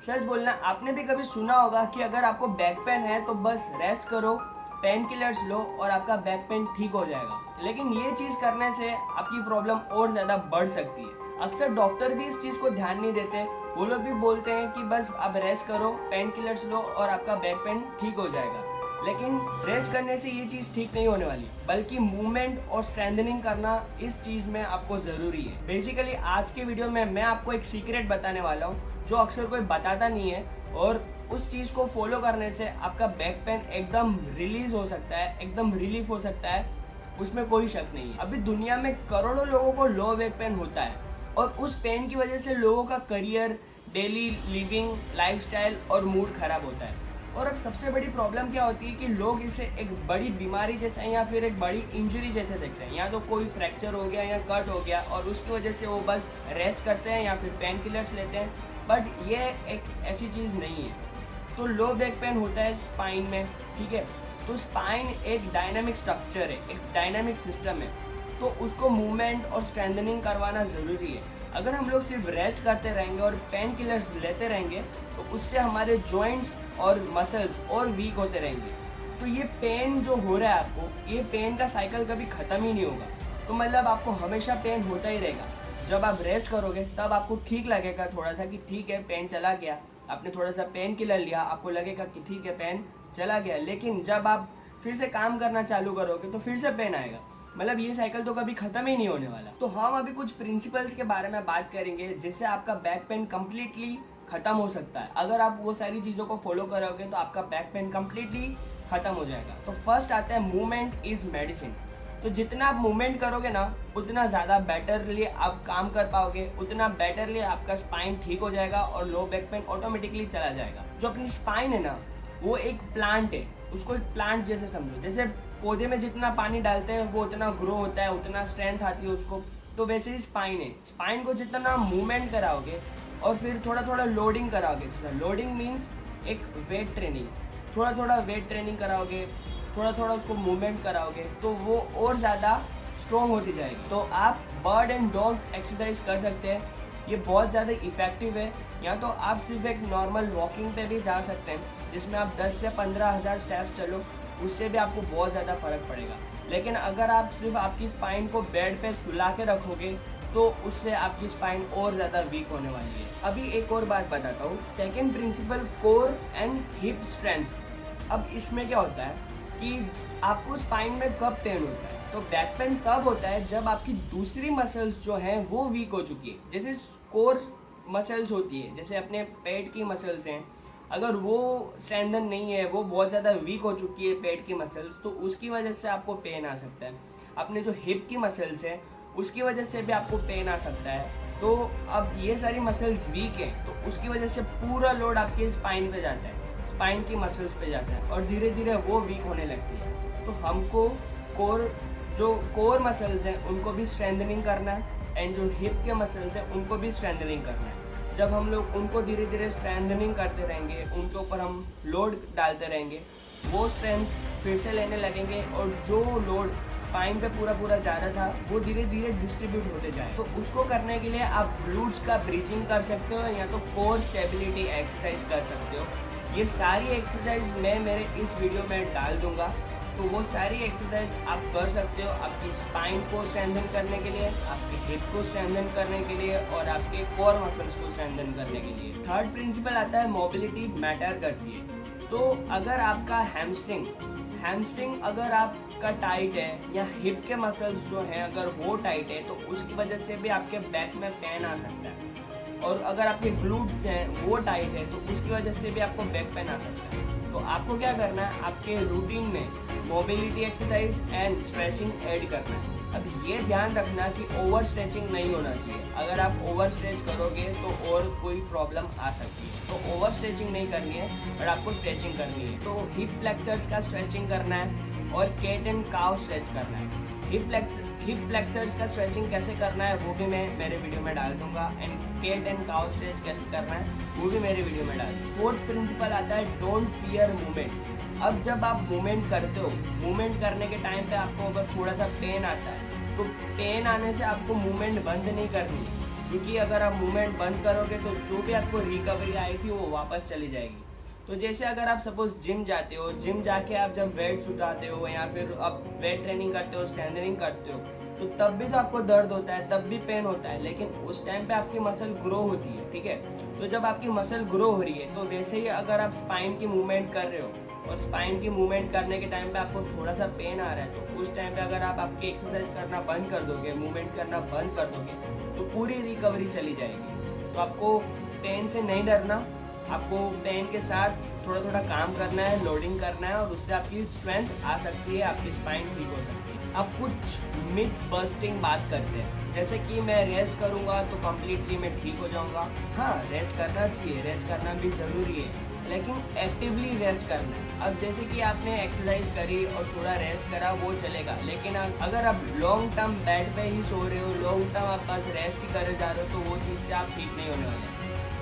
सच बोलना, आपने भी कभी सुना होगा कि अगर आपको बैक पेन है तो बस रेस्ट करो, पेन किलर्स लो और आपका बैक पेन ठीक हो जाएगा। लेकिन ये चीज़ करने से आपकी प्रॉब्लम और ज़्यादा बढ़ सकती है। अक्सर डॉक्टर भी इस चीज़ को ध्यान नहीं देते। वो लोग भी बोलते हैं कि बस आप रेस्ट करो, पेन किलर्स लो और आपका बैक पेन ठीक हो जाएगा। लेकिन रेस्ट करने से ये चीज़ ठीक नहीं होने वाली, बल्कि मूवमेंट और स्ट्रेंथनिंग करना इस चीज़ में आपको ज़रूरी है। बेसिकली आज के वीडियो में मैं आपको एक सीक्रेट बताने वाला हूँ जो अक्सर कोई बताता नहीं है, और उस चीज़ को फॉलो करने से आपका बैक पेन एकदम रिलीज हो सकता है, एकदम रिलीफ हो सकता है, उसमें कोई शक नहीं है। अभी दुनिया में करोड़ों लोगों को लो बैक पेन होता है और उस पेन की वजह से लोगों का करियर, डेली लिविंग, लाइफस्टाइल और मूड खराब होता है। और अब सबसे बड़ी प्रॉब्लम क्या होती है कि लोग इसे एक बड़ी बीमारी जैसे या फिर एक बड़ी इंजरी जैसे देखते हैं। या तो कोई फ्रैक्चर हो गया या कट हो गया और उसकी वजह से वो बस रेस्ट करते हैं या फिर पेन किलर्स लेते हैं। बट ये एक ऐसी चीज़ नहीं है। तो लो बैक पेन होता है स्पाइन में, ठीक है। तो स्पाइन एक डायनामिक स्ट्रक्चर है, एक डायनामिक सिस्टम है, तो उसको मूवमेंट और स्ट्रेंथनिंग करवाना ज़रूरी है। अगर हम लोग सिर्फ रेस्ट करते रहेंगे और पेन किलर्स लेते रहेंगे तो उससे हमारे जॉइंट्स और मसल्स और वीक होते रहेंगे। तो ये पेन जो हो रहा है आपको, ये पेन का साइकिल कभी ख़त्म ही नहीं होगा। तो मतलब आपको हमेशा पेन होता ही रहेगा। जब आप रेस्ट करोगे तब आपको ठीक लगेगा थोड़ा सा कि ठीक है पेन चला गया, आपने थोड़ा सा पेन किलर लिया, आपको लगेगा कि ठीक है पेन चला गया। लेकिन जब आप फिर से काम करना चालू करोगे तो फिर से पेन आएगा। मतलब ये साइकिल तो कभी खत्म ही नहीं होने वाला। तो हम अभी कुछ प्रिंसिपल्स के बारे में बात करेंगे जिससे आपका बैक पेन कम्प्लीटली खत्म हो सकता है। अगर आप वो सारी चीज़ों को फॉलो करोगे तो आपका बैक पेन कम्प्लीटली खत्म हो जाएगा। तो फर्स्ट आता है मूवमेंट इज मेडिसिन। तो जितना आप मूवमेंट करोगे ना, उतना ज़्यादा बेटरली आप काम कर पाओगे, उतना बेटरली आपका स्पाइन ठीक हो जाएगा और लो बैक पेन ऑटोमेटिकली चला जाएगा। जो अपनी स्पाइन है ना, वो एक प्लांट है। उसको एक प्लांट जैसे समझो। जैसे पौधे में जितना पानी डालते हैं वो उतना ग्रो होता है, उतना स्ट्रेंथ आती है उसको। तो वैसे ही स्पाइन है। स्पाइन को जितना मूवमेंट कराओगे और फिर थोड़ा थोड़ा लोडिंग कराओगे, जैसे लोडिंग मीन्स एक वेट ट्रेनिंग, थोड़ा थोड़ा वेट ट्रेनिंग कराओगे, थोड़ा थोड़ा उसको मूवमेंट कराओगे तो वो और ज़्यादा स्ट्रॉन्ग होती जाएगी। तो आप बर्ड एंड डॉग एक्सरसाइज कर सकते हैं, ये बहुत ज़्यादा इफेक्टिव है। या तो आप सिर्फ एक नॉर्मल वॉकिंग पे भी जा सकते हैं जिसमें आप 10 से 15,000 स्टेप्स चलो, उससे भी आपको बहुत ज़्यादा फर्क पड़ेगा। लेकिन अगर आप सिर्फ आपकी स्पाइन को बेड पे सुला के रखोगे तो उससे आपकी स्पाइन और ज़्यादा वीक होने वाली है। अभी एक और बात बताता हूँ, second principle, core and hip strength. अब इसमें क्या होता है कि आपको स्पाइन में कब पेन होता है? तो बैक पेन तब होता है जब आपकी दूसरी मसल्स जो हैं वो वीक हो चुकी है। जैसे कोर मसल्स होती है, जैसे अपने पेट की मसल्स हैं, अगर वो स्ट्रेंथन नहीं है, वो बहुत ज़्यादा वीक हो चुकी है पेट की मसल्स, तो उसकी वजह से आपको पेन आ सकता है। अपने जो हिप की मसल्स हैं उसकी वजह से भी आपको पेन आ सकता है। तो अब ये सारी मसल्स वीक हैं तो उसकी वजह से पूरा लोड आपके स्पाइन पे जाता है, स्पाइन की मसल्स पे जाता है और धीरे धीरे वो वीक होने लगती है। तो हमको जो कोर मसल्स हैं उनको भी स्ट्रेंथनिंग करना है एंड जो हिप के मसल्स हैं उनको भी स्ट्रेंथनिंग करना है। जब हम लोग उनको धीरे धीरे स्ट्रेंथनिंग करते रहेंगे, उनके ऊपर हम लोड डालते रहेंगे, वो स्ट्रेंथ फिर से लेने लगेंगे और जो लोड स्पाइन पे पूरा जा रहा था वो धीरे धीरे डिस्ट्रीब्यूट होते जाए। तो उसको करने के लिए आप ग्लूट्स का ब्रीचिंग कर सकते हो या तो कोर स्टेबिलिटी एक्सरसाइज कर सकते हो। ये सारी एक्सरसाइज मैं मेरे इस वीडियो में डाल दूंगा, तो वो सारी एक्सरसाइज आप कर सकते हो आपकी स्पाइन को स्ट्रेंथन करने के लिए, आपके हिप को स्ट्रेंथन करने के लिए और आपके कोर मसल्स को स्ट्रेंथन करने के लिए। थर्ड प्रिंसिपल आता है मोबिलिटी मैटर करती है। तो अगर आपका हैमस्ट्रिंग अगर आपका टाइट है या हिप के मसल्स जो हैं अगर वो टाइट है तो उसकी वजह से भी आपके बैक में पेन आ सकता है। और अगर आपके ग्लूट्स हैं वो टाइट है तो उसकी वजह से भी आपको बैक पेन आ सकता है। तो आपको क्या करना है, आपके रूटीन में mobility exercise and stretching add करना है। अब ये ध्यान रखना कि ओवर स्ट्रेचिंग नहीं होना चाहिए। अगर आप ओवर स्ट्रेच करोगे तो और कोई प्रॉब्लम आ सकती है। तो ओवर स्ट्रेचिंग नहीं करनी है और आपको स्ट्रेचिंग करनी है। तो हिप फ्लेक्सर्स का स्ट्रेचिंग करना है और कैट एंड काउ स्ट्रेच करना है। हिप फ्लेक्सर्स का स्ट्रेचिंग कैसे करना है वो भी मैं मेरे वीडियो में डाल दूंगा and cat and cow stretch कैसे करना है वो भी मेरे वीडियो में डाल दूंगा। फोर्थ प्रिंसिपल आता है डोंट फियर मूवमेंट। अब जब आप मूवमेंट करते हो, मूवमेंट करने के टाइम पे आपको अगर थोड़ा सा पेन आता है तो पेन आने से आपको मूवमेंट बंद नहीं करनी। क्योंकि अगर आप मूवमेंट बंद करोगे तो जो भी आपको रिकवरी आई थी वो वापस चली जाएगी। तो जैसे अगर आप सपोज जिम जाते हो, जिम जाके आप जब वेट्स उठाते हो या फिर आप वेट ट्रेनिंग करते हो, स्ट्रेंथनिंग करते हो, तो तब भी तो आपको दर्द होता है, तब भी पेन होता है, लेकिन उस टाइम पे आपकी मसल ग्रो होती है, ठीक है। तो जब आपकी मसल ग्रो हो रही है तो वैसे ही अगर आप स्पाइन की मूवमेंट कर रहे हो और स्पाइन की मूवमेंट करने के टाइम पे आपको थोड़ा सा पेन आ रहा है, तो उस टाइम पे अगर आप आपकी एक्सरसाइज करना बंद कर दोगे, मूवमेंट करना बंद कर दोगे, तो पूरी रिकवरी चली जाएगी। तो आपको पेन से नहीं डरना, आपको पेन के साथ थोड़ा थोड़ा काम करना है, लोडिंग करना है, और उससे आपकी स्ट्रेंथ आ सकती है, आपकी स्पाइन ठीक हो सकती है। अब कुछ मिथ बस्टिंग बात करते हैं, जैसे कि मैं रेस्ट करूंगा तो कम्प्लीटली मैं ठीक हो जाऊंगा। हाँ, रेस्ट करना चाहिए, रेस्ट करना भी ज़रूरी है, लेकिन एक्टिवली रेस्ट करना है। अब जैसे कि आपने एक्सरसाइज करी और थोड़ा रेस्ट करा वो चलेगा, लेकिन अगर आप लॉन्ग टर्म बेड पे ही सो रहे हो, लॉन्ग टर्म आप बस रेस्ट ही करे जा रहे हो, तो वो चीज़ से आप ठीक नहीं होने वाले।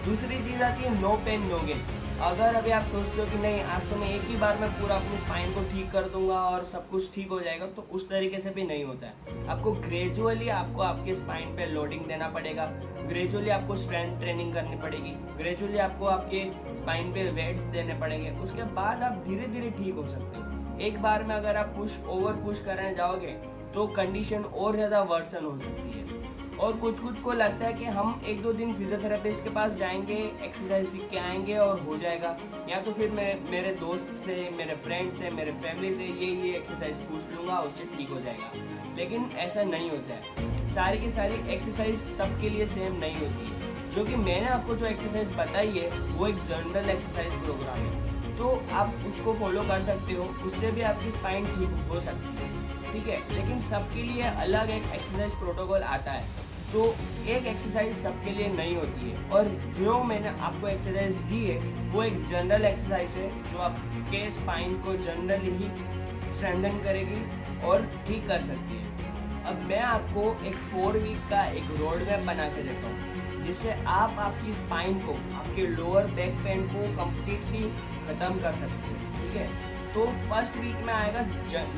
दूसरी चीज़ आती है नो पेन नो गेन। अगर अभी आप सोचते हो कि नहीं आज तो मैं एक ही बार में पूरा अपनी स्पाइन को ठीक कर दूंगा और सब कुछ ठीक हो जाएगा, तो उस तरीके से भी नहीं होता है। आपको ग्रेजुअली आपको आपके स्पाइन पे लोडिंग देना पड़ेगा, ग्रेजुअली आपको स्ट्रेंथ ट्रेनिंग करनी पड़ेगी, ग्रेजुअली आपको आपके स्पाइन पे वेट्स देने पड़ेंगे, उसके बाद आप धीरे धीरे ठीक हो सकते हो। एक बार में अगर आप पुश करने जाओगे तो कंडीशन और ज़्यादा वर्सन हो सकती है। और कुछ को लगता है कि हम एक दो दिन फिजियोथेरेपिस्ट के पास जाएंगे, एक्सरसाइज सीख के आएंगे और हो जाएगा, या तो फिर मैं मेरे दोस्त से, मेरे फ्रेंड से, मेरे फैमिली से ये एक्सरसाइज पूछ लूँगा, उससे ठीक हो जाएगा। लेकिन ऐसा नहीं होता है। सारी की सारी एक्सरसाइज सबके लिए सेम नहीं होती है। जो कि मैंने आपको जो एक्सरसाइज बताई है वो एक जनरल एक्सरसाइज प्रोग्राम है, तो आप उसको फॉलो कर सकते हो, उससे भी आपकी स्पाइन ठीक हो सकती है, ठीक है। लेकिन सबके लिए अलग एक एक्सरसाइज प्रोटोकॉल आता है, तो एक एक्सरसाइज सबके लिए नहीं होती है। और जो मैंने आपको एक्सरसाइज दी है वो एक जनरल एक्सरसाइज है, जो आपके स्पाइन को जनरली ही स्ट्रेंथन करेगी और ठीक कर सकती है। अब मैं आपको एक 4 वीक का एक रोड मैप बना के देता हूँ, जिससे आप आपकी स्पाइन को, आपके लोअर बैक पेन को कम्प्लीटली ख़त्म कर सकते हैं, ठीक है। तो फर्स्ट वीक में आएगा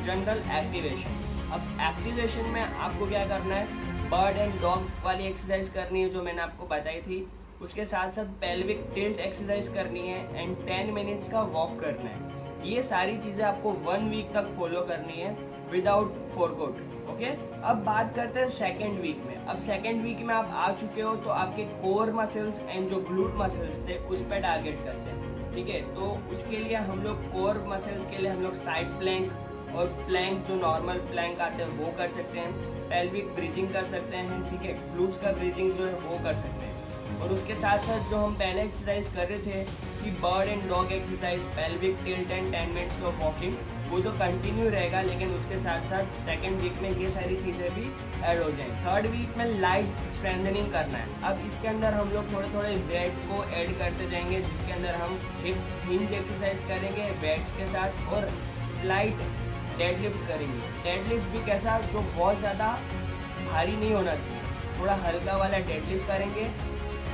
जनरल एक्टिवेशन। अब एक्टिवेशन में आपको क्या करना है, बर्ड एंड डॉग वाली एक्सरसाइज करनी है जो मैंने आपको बताई थी, उसके साथ साथ पेल्विक टिल्ट एक्सरसाइज करनी है एंड 10 मिनट्स का वॉक करना है। ये सारी चीज़ें आपको 1 वीक तक फॉलो करनी है विदाउट फोरकोट, ओके। अब बात करते हैं सेकेंड वीक में। अब सेकेंड वीक में आप आ चुके हो तो आपके कोर मसल्स एंड जो ग्लूट मसल्स थे उस पर टारगेट करते हैं, ठीक है। तो उसके लिए हम लोग कोर मसल्स के लिए हम लोग साइड प्लैंक और प्लैंक जो नॉर्मल प्लैंक आते हैं वो कर सकते हैं, पेल्विक ब्रीजिंग कर सकते हैं, ठीक है, ग्लूट्स का ब्रीजिंग जो है वो कर सकते हैं। और उसके साथ साथ जो हम पहले एक्सरसाइज कर रहे थे कि bird and dog exercise, pelvic tilt and 10 minutes of walking, वो तो कंटिन्यू रहेगा, लेकिन उसके साथ साथ सेकेंड वीक में ये सारी चीज़ें भी ऐड हो जाएंगी। थर्ड वीक में लाइट स्ट्रेंथनिंग करना है। अब इसके अंदर हम लोग थोड़े थोड़े वेट को ऐड करते जाएंगे, जिसके अंदर हम हिप हिंज एक्सरसाइज करेंगे वेट्स के साथ, और स्लाइट डेडलिफ्ट करेंगे। डेडलिफ्ट भी कैसा, जो बहुत ज़्यादा भारी नहीं होना चाहिए, थोड़ा हल्का वाला डेडलिफ्ट करेंगे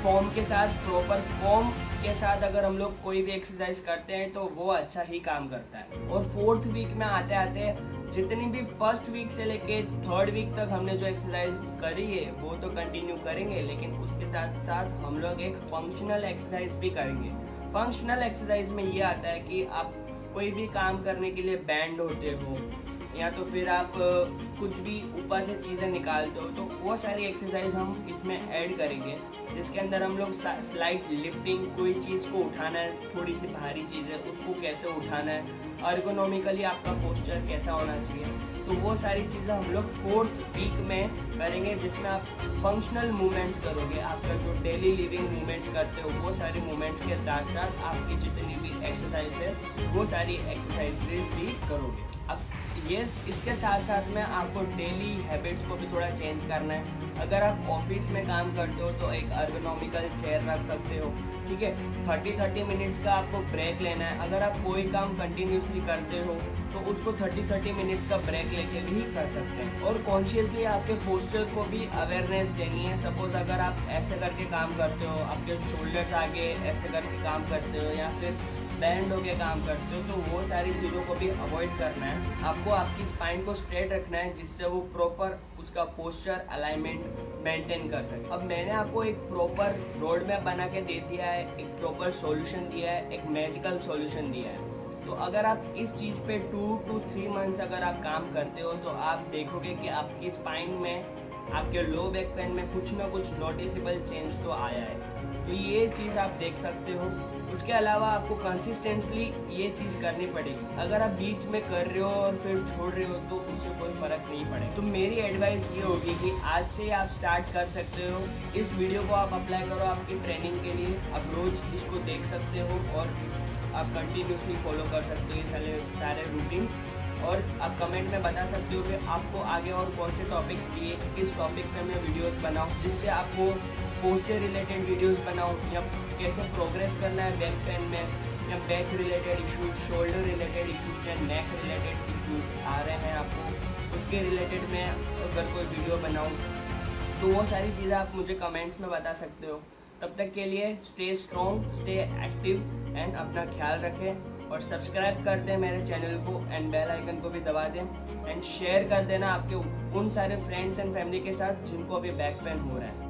फॉर्म के साथ, प्रॉपर फॉर्म के साथ। अगर हम लोग कोई भी एक्सरसाइज करते हैं तो वो अच्छा ही काम करता है। और फोर्थ वीक में आते आते जितनी भी फर्स्ट वीक से लेके थर्ड वीक तक हमने जो एक्सरसाइज करी है वो तो कंटिन्यू करेंगे, लेकिन उसके साथ साथ हम लोग एक फंक्शनल एक्सरसाइज भी करेंगे। फंक्शनल एक्सरसाइज में ये आता है कि आप कोई भी काम करने के लिए बैंड होते हो, या तो फिर आप कुछ भी ऊपर से चीज़ें निकालते हो, तो वो सारी एक्सरसाइज हम इसमें ऐड करेंगे, जिसके अंदर हम लोग स्लाइट लिफ्टिंग, कोई चीज़ को उठाना है, थोड़ी सी भारी चीज़ है उसको कैसे उठाना है, अर्गोनॉमिकली आपका पोस्चर कैसा होना चाहिए, तो वो सारी चीज़ें हम लोग फोर्थ वीक में करेंगे, जिसमें आप फंक्शनल मूवमेंट्स करोगे। आपका जो डेली लिविंग मूवमेंट्स करते हो वो सारे मूवमेंट्स के साथ साथ आपकी जितनी भी एक्सरसाइज है वो सारी एक्सरसाइजेज भी करोगे। अब ये इसके साथ साथ में आपको डेली हैबिट्स को भी थोड़ा चेंज करना है। अगर आप ऑफिस में काम करते हो तो एक अर्गोनॉमिकल चेयर रख सकते हो, ठीक है। 30 मिनट्स का आपको ब्रेक लेना है। अगर आप कोई काम कंटिन्यूसली करते हो तो उसको 30 मिनट्स का ब्रेक लेके भी कर सकते हैं। और कॉन्शियसली आपके पोस्चर को भी अवेयरनेस देनी है। सपोज अगर आप ऐसे करके काम करते हो, आपके शोल्डर्स आगे ऐसे करके काम करते हो, या फिर बैंड होके काम करते हो, तो वो सारी चीज़ों को भी अवॉइड करना है। आपको आपकी स्पाइन को स्ट्रेट रखना है, जिससे वो प्रॉपर उसका पोस्चर अलाइनमेंट मेंटेन कर सके। अब मैंने आपको एक प्रॉपर रोड मैप बना के दे दिया है, एक प्रॉपर सॉल्यूशन दिया है, एक मैजिकल सॉल्यूशन दिया है। तो अगर आप इस चीज़ पे 2 to 3 मंथ्स अगर आप काम करते हो तो आप देखोगे कि आपकी स्पाइन में, आपके लो बैक पेन में कुछ ना कुछ नोटिसेबल चेंज तो आया है। तो ये चीज़ आप देख सकते हो। उसके अलावा आपको कंसिस्टेंटली ये चीज़ करनी पड़ेगी। अगर आप बीच में कर रहे हो और फिर छोड़ रहे हो तो उससे कोई फ़र्क नहीं पड़ेगा। तो मेरी एडवाइस ये होगी कि आज से आप स्टार्ट कर सकते हो। इस वीडियो को आप अप्लाई करो आपकी ट्रेनिंग के लिए। आप रोज़ इसको देख सकते हो और आप कंटिन्यूसली फॉलो कर सकते हो ये सारे रूटीन्स। और आप कमेंट में बता सकते हो कि आपको आगे और कौन से टॉपिक्स चाहिए, किस टॉपिक पे मैं वीडियोस बनाऊं, जिससे आपको पोस्चर रिलेटेड वीडियोस बनाऊं, या कैसे प्रोग्रेस करना है बैक पेन में, या back related issues, shoulder related issues या नेक रिलेटेड इश्यूज आ रहे हैं आपको, उसके रिलेटेड मैं अगर कोई वीडियो बनाऊँ तो वो सारी चीज़ें आप मुझे कमेंट्स में बता सकते हो। तब तक के लिए stay strong, stay active and अपना ख्याल रखें और सब्सक्राइब कर दें मेरे चैनल को एंड बेल आइकन को भी दबा दें एंड शेयर कर देना आपके उन सारे फ्रेंड्स एंड फैमिली के साथ जिनको अभी बैक पेन हो रहा है।